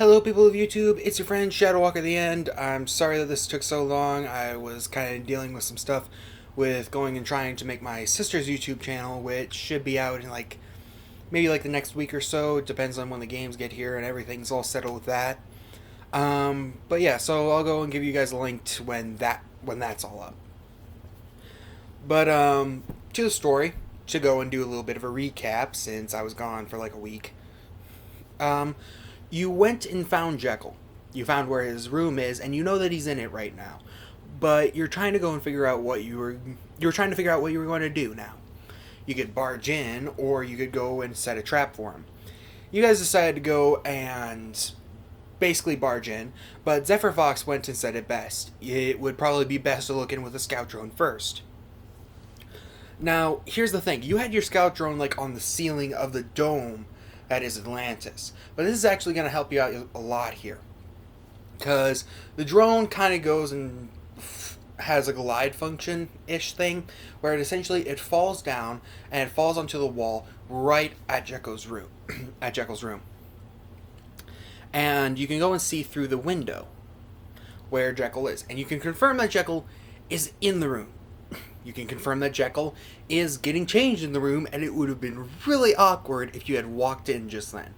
Hello, people of YouTube. It's your friend Shadowwalker the End. I'm sorry that this took so long. I was kind of dealing with some stuff with going and trying to make my sister's YouTube channel, which should be out in maybe the next week or so. It depends on when the games get here and everything's all settled with that. But yeah, so I'll go and give you guys a link to when that's all up. But to the story, to go and do a little bit of a recap since I was gone for like a week. You went and found Jekyll. You found where his room is, and you know that he's in it right now. But you're trying to go and figure out what you were trying to figure out what you were going to do now. You could barge in, or you could go and set a trap for him. You guys decided to go and basically barge in, but Zephyr Fox went and said it best. It would probably be best to look in with a scout drone first. Now, here's the thing. You had your scout drone on the ceiling of the dome that is Atlantis. But this is actually going to help you out a lot here. Because the drone kind of goes and has a glide function-ish thing, where it falls down and it falls onto the wall right at Jekyll's room. And you can go and see through the window where Jekyll is. And you can confirm that Jekyll is in the room. You can confirm that Jekyll is getting changed in the room, and it would have been really awkward if you had walked in just then.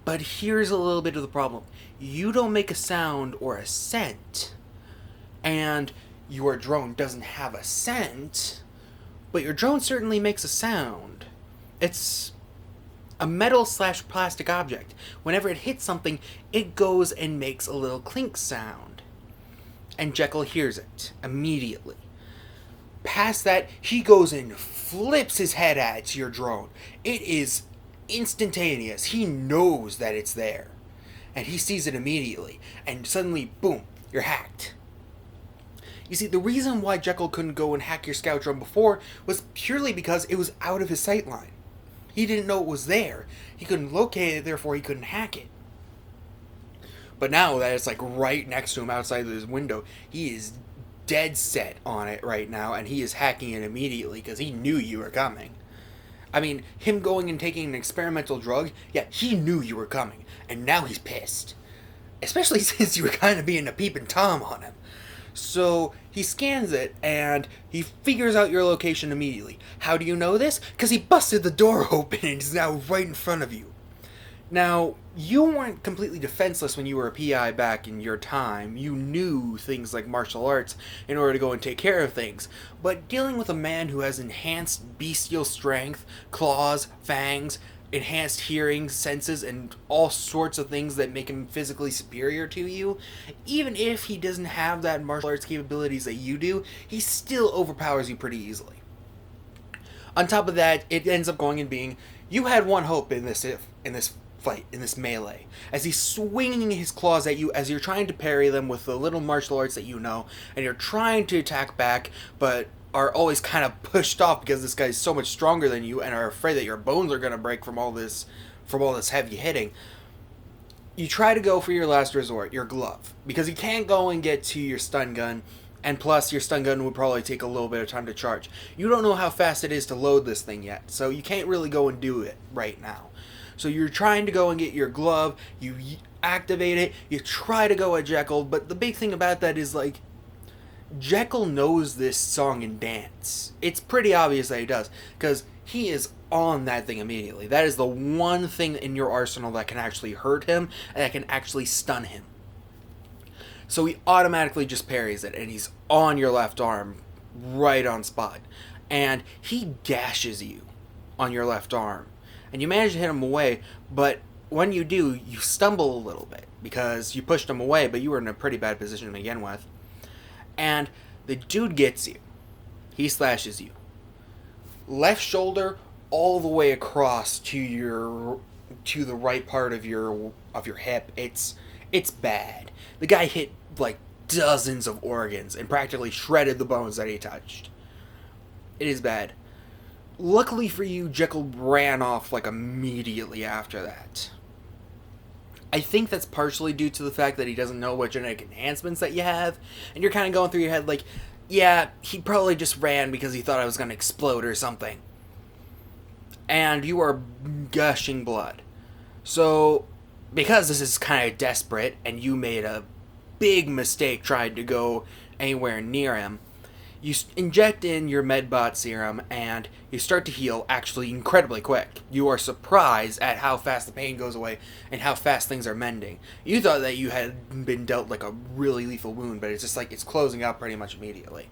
But here's a little bit of the problem. You don't make a sound or a scent, and your drone doesn't have a scent, but your drone certainly makes a sound. It's a metal/plastic object. Whenever it hits something, it goes and makes a little clink sound. And Jekyll hears it immediately. Past that, he goes and flips his head at your drone. It is instantaneous. He knows that it's there. And he sees it immediately. And suddenly, boom, you're hacked. You see, the reason why Jekyll couldn't go and hack your scout drone before was purely because it was out of his sight line. He didn't know it was there. He couldn't locate it, therefore he couldn't hack it. But now that it's right next to him outside of his window, he is dead set on it right now, and he is hacking it immediately because he knew you were coming. I mean, him going and taking an experimental drug, yeah, he knew you were coming, and now he's pissed. Especially since you were kind of being a peeping Tom on him. So, he scans it, and he figures out your location immediately. How do you know this? Because he busted the door open and is now right in front of you. Now, you weren't completely defenseless when you were a PI back in your time. You knew things like martial arts in order to go and take care of things. But dealing with a man who has enhanced bestial strength, claws, fangs, enhanced hearing, senses, and all sorts of things that make him physically superior to you, even if he doesn't have that martial arts capabilities that you do, he still overpowers you pretty easily. On top of that, it ends up going and being, you had one hope in this fight, in this melee, as he's swinging his claws at you as you're trying to parry them with the little martial arts that you know, and you're trying to attack back, but are always kind of pushed off because this guy's so much stronger than you and are afraid that your bones are going to break from all this heavy hitting. You try to go for your last resort, your glove, because you can't go and get to your stun gun, and plus your stun gun would probably take a little bit of time to charge. You don't know how fast it is to load this thing yet, so you can't really go and do it right now. So you're trying to go and get your glove, you activate it, you try to go at Jekyll, but the big thing about that is, Jekyll knows this song and dance. It's pretty obvious that he does, because he is on that thing immediately. That is the one thing in your arsenal that can actually hurt him, and that can actually stun him. So he automatically just parries it, and he's on your left arm, right on spot. And he gashes you on your left arm. And you manage to hit him away, but when you do, you stumble a little bit, because you pushed him away, but you were in a pretty bad position to begin with. And the dude gets you. He slashes you. Left shoulder all the way across to the right part of your hip. It's bad. The guy hit dozens of organs and practically shredded the bones that he touched. It is bad. Luckily for you, Jekyll ran off immediately after that. I think that's partially due to the fact that he doesn't know what genetic enhancements that you have, and you're kind of going through your head yeah, he probably just ran because he thought I was going to explode or something. And you are gushing blood. So because this is kind of desperate and you made a big mistake trying to go anywhere near him, you inject in your medbot serum and you start to heal actually incredibly quick. You are surprised at how fast the pain goes away and how fast things are mending. You thought that you had been dealt like a really lethal wound, but it's just like it's closing up pretty much immediately.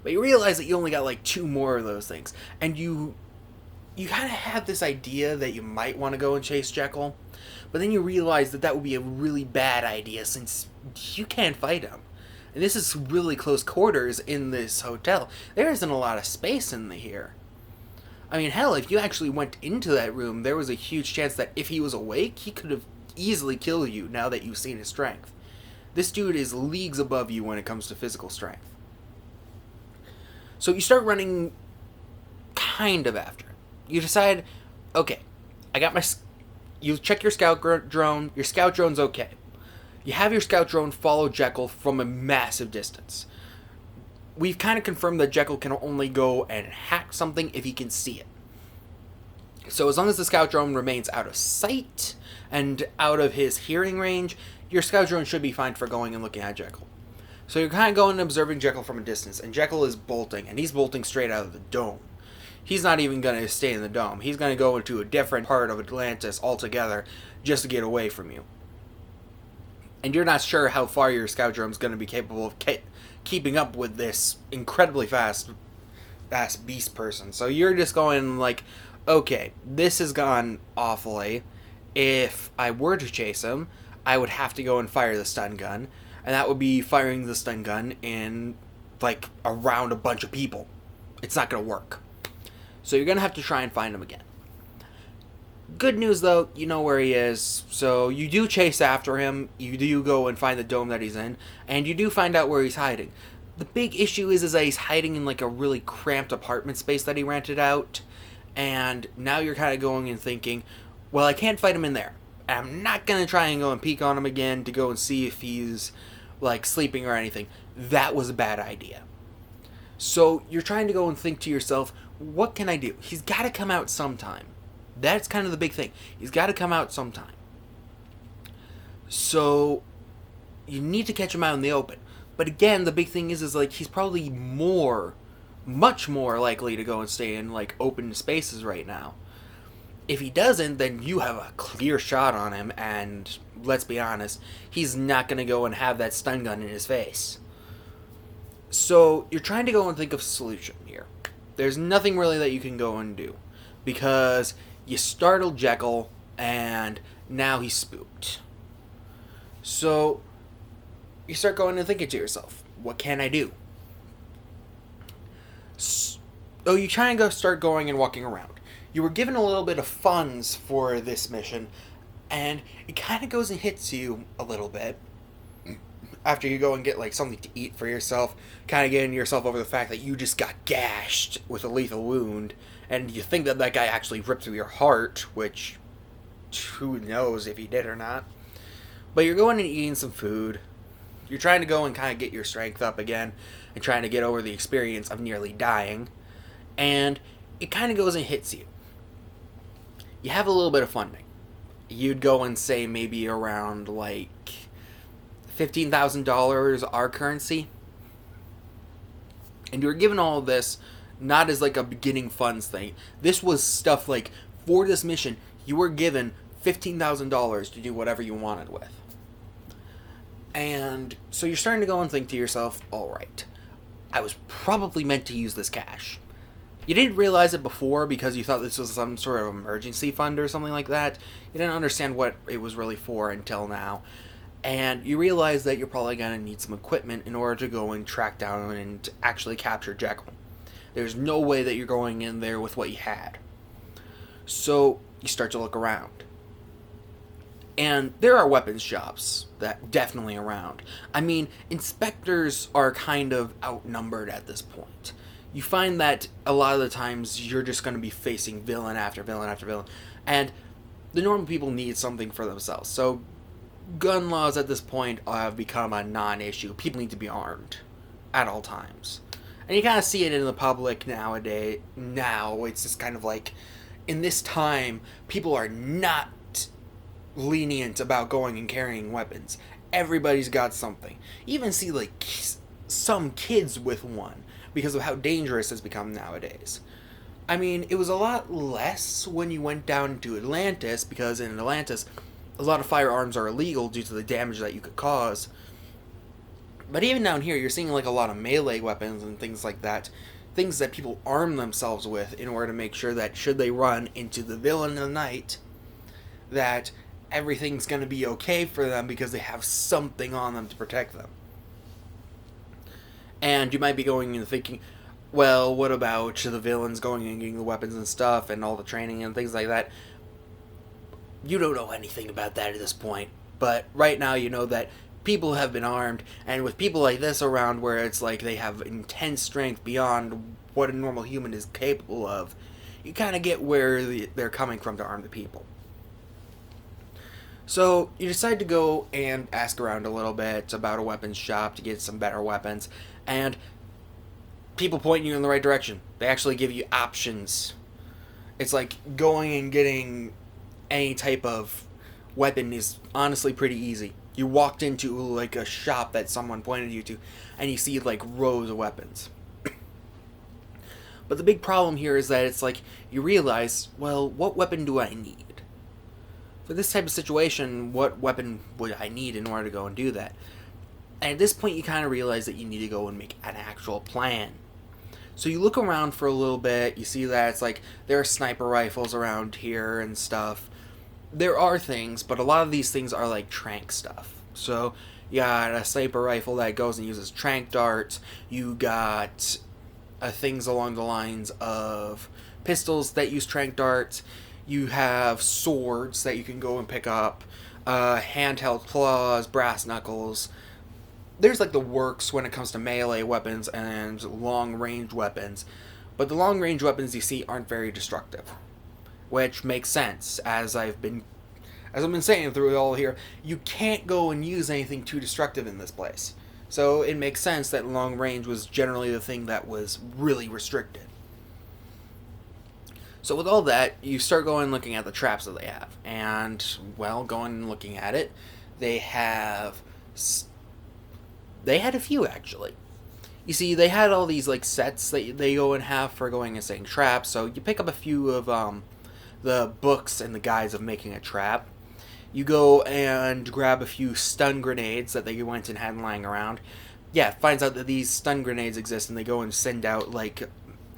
But you realize that you only got like 2 more of those things, and you kind of have this idea that you might want to go and chase Jekyll, but then you realize that that would be a really bad idea since you can't fight him. And this is really close quarters in this hotel. There isn't a lot of space in here. I mean, hell, if you actually went into that room, there was a huge chance that if he was awake, he could have easily killed you now that you've seen his strength. This dude is leagues above you when it comes to physical strength. So you start running kind of after him. You decide, okay, I got my... You check your scout drone. Your scout drone's okay. You have your scout drone follow Jekyll from a massive distance. We've kind of confirmed that Jekyll can only go and hack something if he can see it. So as long as the scout drone remains out of sight and out of his hearing range, your scout drone should be fine for going and looking at Jekyll. So you're kind of going and observing Jekyll from a distance, and Jekyll is bolting, and he's bolting straight out of the dome. He's not even going to stay in the dome. He's going to go into a different part of Atlantis altogether just to get away from you. And you're not sure how far your scout drone is going to be capable of keeping up with this incredibly fast beast person. So you're just going like, okay, this has gone awfully. If I were to chase him, I would have to go and fire the stun gun. And that would be firing the stun gun in, like, around a bunch of people. It's not going to work. So you're going to have to try and find him again. Good news, though, you know where he is, so you do chase after him, you do go and find the dome that he's in, and you do find out where he's hiding. The big issue is that he's hiding in, like, a really cramped apartment space that he rented out, and now you're kind of going and thinking, well, I can't fight him in there. I'm not going to try and go and peek on him again to go and see if he's, like, sleeping or anything. That was a bad idea. So you're trying to go and think to yourself, what can I do? He's got to come out sometime. That's kind of the big thing. He's got to come out sometime. So you need to catch him out in the open. But again, the big thing is like he's probably much more likely to go and stay in like open spaces right now. If he doesn't, then you have a clear shot on him, and let's be honest, he's not going to go and have that stun gun in his face. So you're trying to go and think of a solution here. There's nothing really that you can go and do, because you startled Jekyll, and now he's spooked. So you start going and thinking to yourself, what can I do? So you try and start going and walking around. You were given a little bit of funds for this mission, and it kind of goes and hits you a little bit after you go and get like something to eat for yourself, kind of getting yourself over the fact that you just got gashed with a lethal wound, and you think that that guy actually ripped through your heart, which who knows if he did or not. But you're going and eating some food. You're trying to go and kind of get your strength up again and trying to get over the experience of nearly dying, and it kind of goes and hits you. You have a little bit of funding. You'd go and say maybe around like $15,000 our currency. And you were given all of this not as like a beginning funds thing. This was stuff like, for this mission, you were given $15,000 to do whatever you wanted with. And so you're starting to go and think to yourself, alright, I was probably meant to use this cash. You didn't realize it before because you thought this was some sort of emergency fund or something like that. You didn't understand what it was really for until now. And you realize that you're probably going to need some equipment in order to go and track down and actually capture Jekyll. There's no way that you're going in there with what you had. So you start to look around. And there are weapons shops that definitely around. I mean, inspectors are kind of outnumbered at this point. You find that a lot of the times you're just going to be facing villain after villain after villain. And the normal people need something for themselves. So gun laws at this point have become a non-issue. People need to be armed at all times. And you kind of see it in the public nowadays. Now, it's just kind of like, in this time, people are not lenient about going and carrying weapons. Everybody's got something. You even see like some kids with one because of how dangerous it's become nowadays. I mean, it was a lot less when you went down to Atlantis, because in Atlantis, a lot of firearms are illegal due to the damage that you could cause. But even down here, you're seeing like a lot of melee weapons and things like that. Things that people arm themselves with in order to make sure that should they run into the villain in the night, that everything's going to be okay for them because they have something on them to protect them. And you might be going and thinking, well, what about the villains going and getting the weapons and stuff and all the training and things like that? You don't know anything about that at this point. But right now you know that people have been armed, and with people like this around where it's like they have intense strength beyond what a normal human is capable of, you kind of get where they're coming from to arm the people. So you decide to go and ask around a little bit about a weapons shop to get some better weapons, and people point you in the right direction. They actually give you options. It's like going and getting any type of weapon is honestly pretty easy. You walked into like a shop that someone pointed you to, and you see like rows of weapons. But the big problem here is that it's like you realize, well, what weapon do I need? For this type of situation, what weapon would I need in order to go and do that? And at this point, you kind of realize that you need to go and make an actual plan. So you look around for a little bit, you see that it's like there are sniper rifles around here and stuff. There are things, but a lot of these things are like trank stuff. So you got a sniper rifle that goes and uses trank darts. You got things along the lines of pistols that use trank darts. You have swords that you can go and pick up. Handheld claws, brass knuckles. There's like the works when it comes to melee weapons and long-range weapons. But the long-range weapons you see aren't very destructive. Which makes sense, as I've been saying through it all here, you can't go and use anything too destructive in this place. So it makes sense that long range was generally the thing that was really restricted. So with all that, you start going and looking at the traps that they have. And, well, going and looking at it, they had a few, actually. You see, they had all these, like, sets that they go and have for going and setting traps. So you pick up a few of, the books and the guides of making a trap. You go and grab a few stun grenades that they went and had lying around. Yeah, finds out that these stun grenades exist, and they go and send out, like,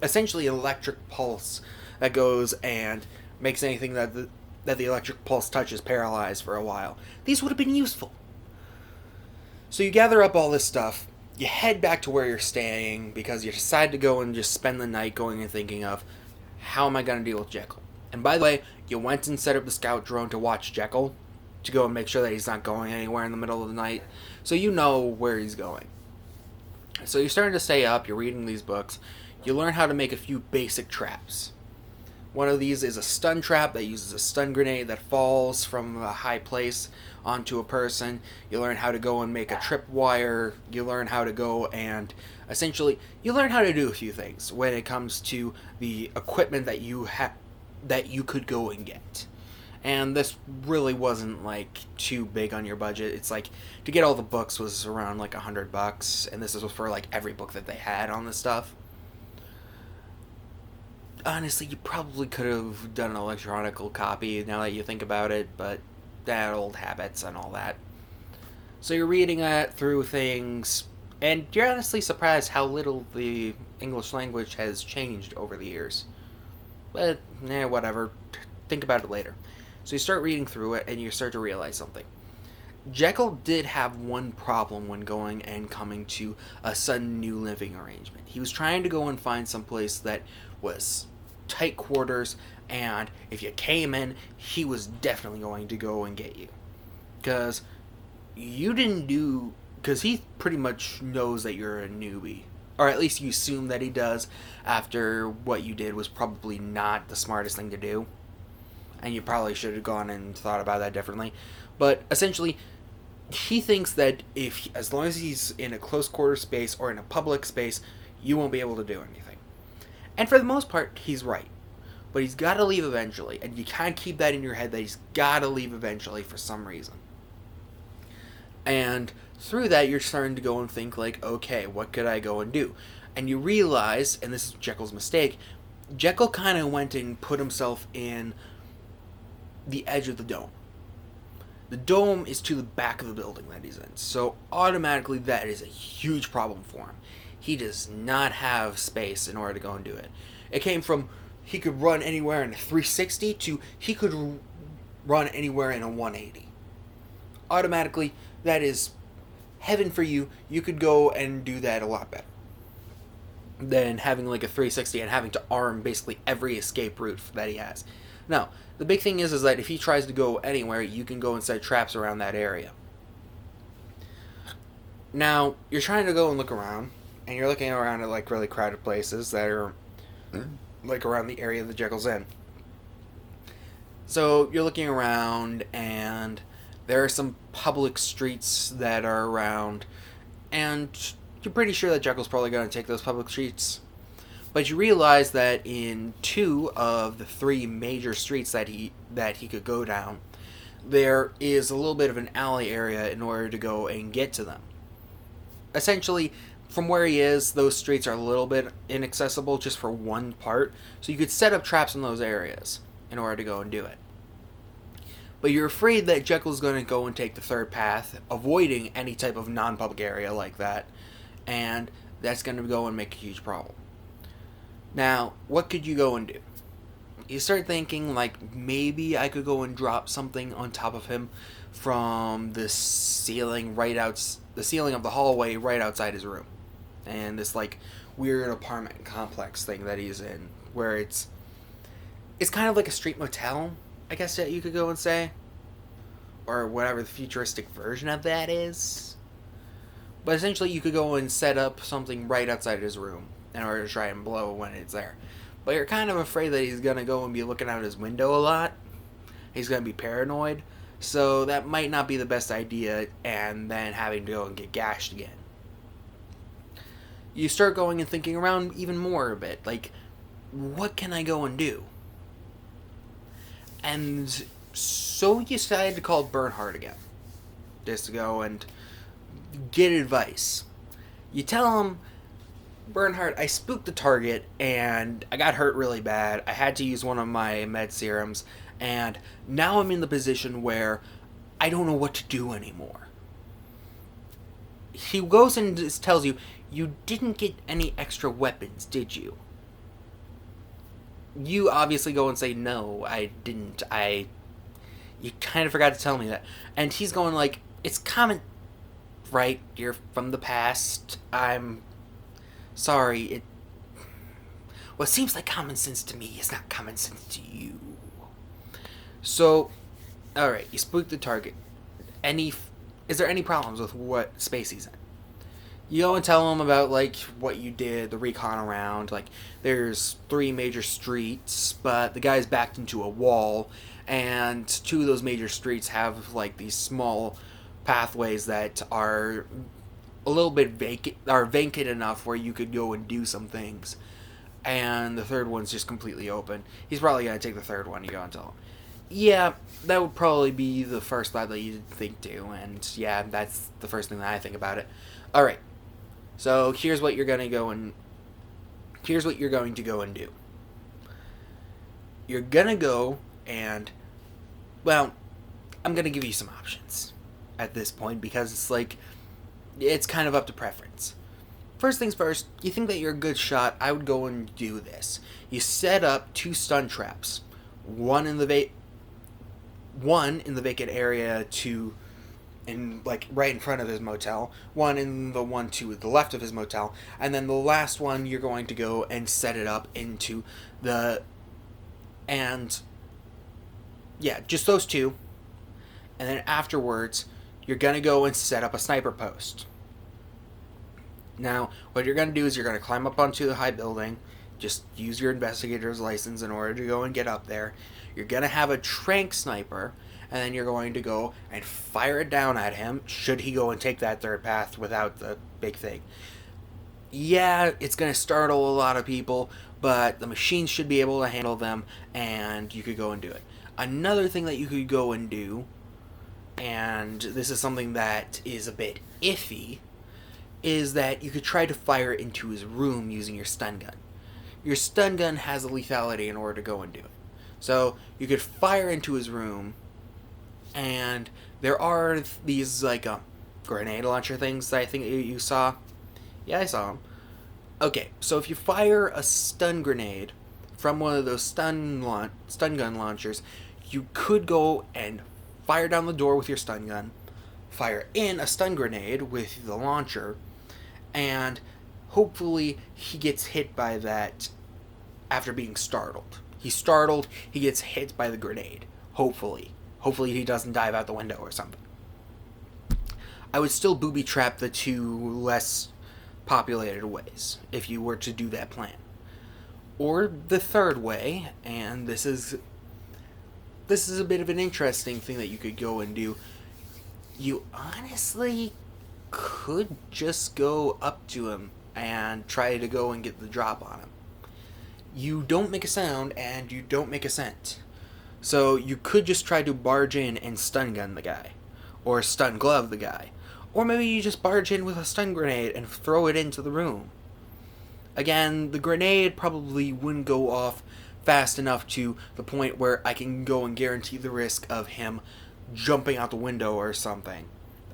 essentially an electric pulse that goes and makes anything that the electric pulse touches paralyzed for a while. These would have been useful. So you gather up all this stuff, you head back to where you're staying, because you decide to go and just spend the night going and thinking of, how am I going to deal with Jekyll? And by the way, you went and set up the scout drone to watch Jekyll, to go and make sure that he's not going anywhere in the middle of the night, so you know where he's going. So you're starting to stay up, you're reading these books, you learn how to make a few basic traps. One of these is a stun trap that uses a stun grenade that falls from a high place onto a person. You learn how to go and make a tripwire. You learn how to go and essentially, you learn how to do a few things when it comes to the equipment that you could go and get. And this really wasn't like too big on your budget. It's like to get all the books was around like $100, and this was for like every book that they had on this stuff. Honestly, you probably could have done an electronical copy now that you think about it, but that old habits and all that. So you're reading through things, and you're honestly surprised how little the English language has changed over the years. But, whatever. Think about it later. So you start reading through it, and you start to realize something. Jekyll did have one problem when going and coming to a sudden new living arrangement. He was trying to go and find some place that was tight quarters, and if you came in, he was definitely going to go and get you. Because he pretty much knows that you're a newbie. Or at least you assume that he does after what you did was probably not the smartest thing to do. And you probably should have gone and thought about that differently. But essentially, he thinks that as long as he's in a close quarter space or in a public space, you won't be able to do anything. And for the most part, he's right. but he's got to leave eventually, and you can't keep that in your head that he's got to leave eventually for some reason. And through that, you're starting to go and think, like, okay, what could I go and do? And you realize, and this is Jekyll's mistake, Jekyll kind of went and put himself in the edge of the dome. The dome is to the back of the building that he's in, so automatically that is a huge problem for him. He does not have space in order to go and do it. It came from he could run anywhere in a 360 to he could run anywhere in a 180. Automatically, that is heaven for you. You could go and do that a lot better than having like a 360 and having to arm basically every escape route that he has. Now, the big thing is that if he tries to go anywhere, you can go and set traps around that area. Now, you're trying to go and look around, and you're looking around at like really crowded places that are like around the area that Jekyll's in. So you're looking around, and there are some public streets that are around, and you're pretty sure that Jekyll's probably going to take those public streets. But you realize that in 2 of the 3 major streets that he could go down, there is a little bit of an alley area in order to go and get to them. Essentially, from where he is, those streets are a little bit inaccessible just for one part, so you could set up traps in those areas in order to go and do it. But you're afraid that Jekyll's going to go and take the third path, avoiding any type of non-public area like that, and that's going to go and make a huge problem. Now, what could you go and do? You start thinking, like, maybe I could go and drop something on top of him from the ceiling the ceiling of the hallway right outside his room. And this, like, weird apartment complex thing that he's in, where it's kind of like a street motel, I guess that you could go and say. Or whatever the futuristic version of that is. But essentially, you could go and set up something right outside his room in order to try and blow when it's there. But you're kind of afraid that he's going to go and be looking out his window a lot. He's going to be paranoid. So that might not be the best idea, and then having to go and get gashed again. You start going and thinking around even more a bit. Like, what can I go and do? And so you decided to call Bernhard again. Just to go and get advice. You tell him, Bernhard, I spooked the target, and I got hurt really bad. I had to use one of my med serums, and now I'm in the position where I don't know what to do anymore. He goes and just tells you, you didn't get any extra weapons, did you? You obviously go and say, no, I didn't. You kind of forgot to tell me that. And he's going like, it's common, right? You're from the past. I'm sorry, it seems like common sense to me is not common sense to you. So, alright, you spooked the target. Is there any problems with what space he's in? You go and tell him about, like, what you did, the recon around, like, there's 3 major streets, but the guy's backed into a wall, and 2 of those major streets have, like, these small pathways that are a little bit vacant enough where you could go and do some things. And the third one's just completely open. He's probably going to take the third one. You go and tell him, yeah, that would probably be the first thought that you'd think to. And yeah, that's the first thing that I think about it. Alright, so here's what you're going to go and do. You're going to go and, well, I'm going to give you some options at this point, because it's like, it's kind of up to preference. First things first, you think that you're a good shot, I would go and do this. You set up 2 stun traps. One in the vacant area like right in front of his motel. One in the one to the left of his motel. And then the last one, you're going to go and set it up into and yeah, just those 2. And then afterwards, you're going to go and set up a sniper post. Now, what you're going to do is you're going to climb up onto the high building. Just use your investigator's license in order to go and get up there. You're going to have a trank sniper, and then you're going to go and fire it down at him, should he go and take that third path without the big thing. Yeah, it's going to startle a lot of people, but the machines should be able to handle them, and you could go and do it. Another thing that you could go and do, and this is something that is a bit iffy, is that you could try to fire into his room using your stun gun. Your stun gun has a lethality in order to go and do it. So you could fire into his room, and there are these like grenade launcher things that I think you saw. Yeah, I saw them. Okay, so if you fire a stun grenade from one of those stun gun launchers, you could go and fire down the door with your stun gun, fire in a stun grenade with the launcher, and hopefully he gets hit by that after being startled. He's startled, he gets hit by the grenade. Hopefully. Hopefully he doesn't dive out the window or something. I would still booby trap the two less populated ways if you were to do that plan. Or the third way, and this is a bit of an interesting thing that you could go and do. You honestly could just go up to him and try to go and get the drop on him. You don't make a sound and you don't make a scent. So you could just try to barge in and stun gun the guy. Or stun glove the guy. Or maybe you just barge in with a stun grenade and throw it into the room. Again, the grenade probably wouldn't go off fast enough to the point where I can go and guarantee the risk of him jumping out the window or something.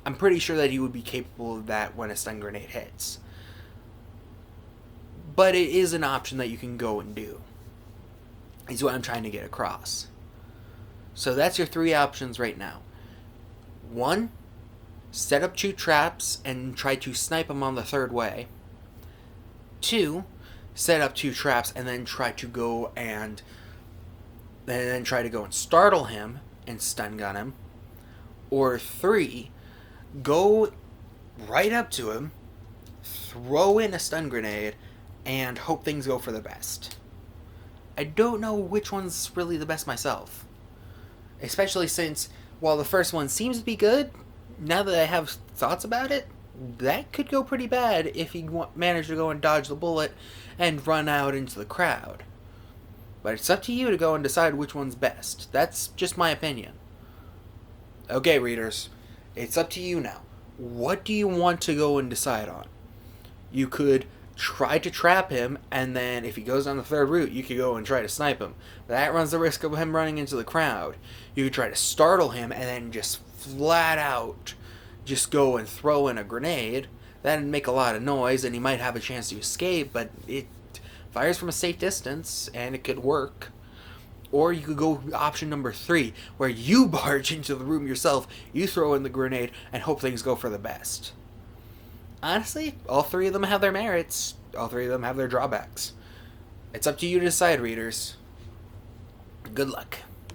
I'm pretty sure that he would be capable of that when a stun grenade hits. But it is an option that you can go and do. Is what I'm trying to get across. So that's your three options right now. 1, set up 2 traps and try to snipe him on the third way. 2, set up 2 traps and then try to go and startle him and stun gun him. Or 3, go right up to him, throw in a stun grenade, and hope things go for the best. I don't know which one's really the best myself. Especially since, while the first one seems to be good, now that I have thoughts about it, that could go pretty bad if he managed to go and dodge the bullet and run out into the crowd. But it's up to you to go and decide which one's best. That's just my opinion. Okay, readers, it's up to you now. What do you want to go and decide on? You could try to trap him, and then if he goes down the third route, you could go and try to snipe him. That runs the risk of him running into the crowd. You could try to startle him and then just flat out just go and throw in a grenade. That'd make a lot of noise, and he might have a chance to escape, but it fires from a safe distance, and it could work. Or you could go option number 3, where you barge into the room yourself, you throw in the grenade, and hope things go for the best. Honestly, all 3 of them have their merits. All 3 of them have their drawbacks. It's up to you to decide, readers. Good luck.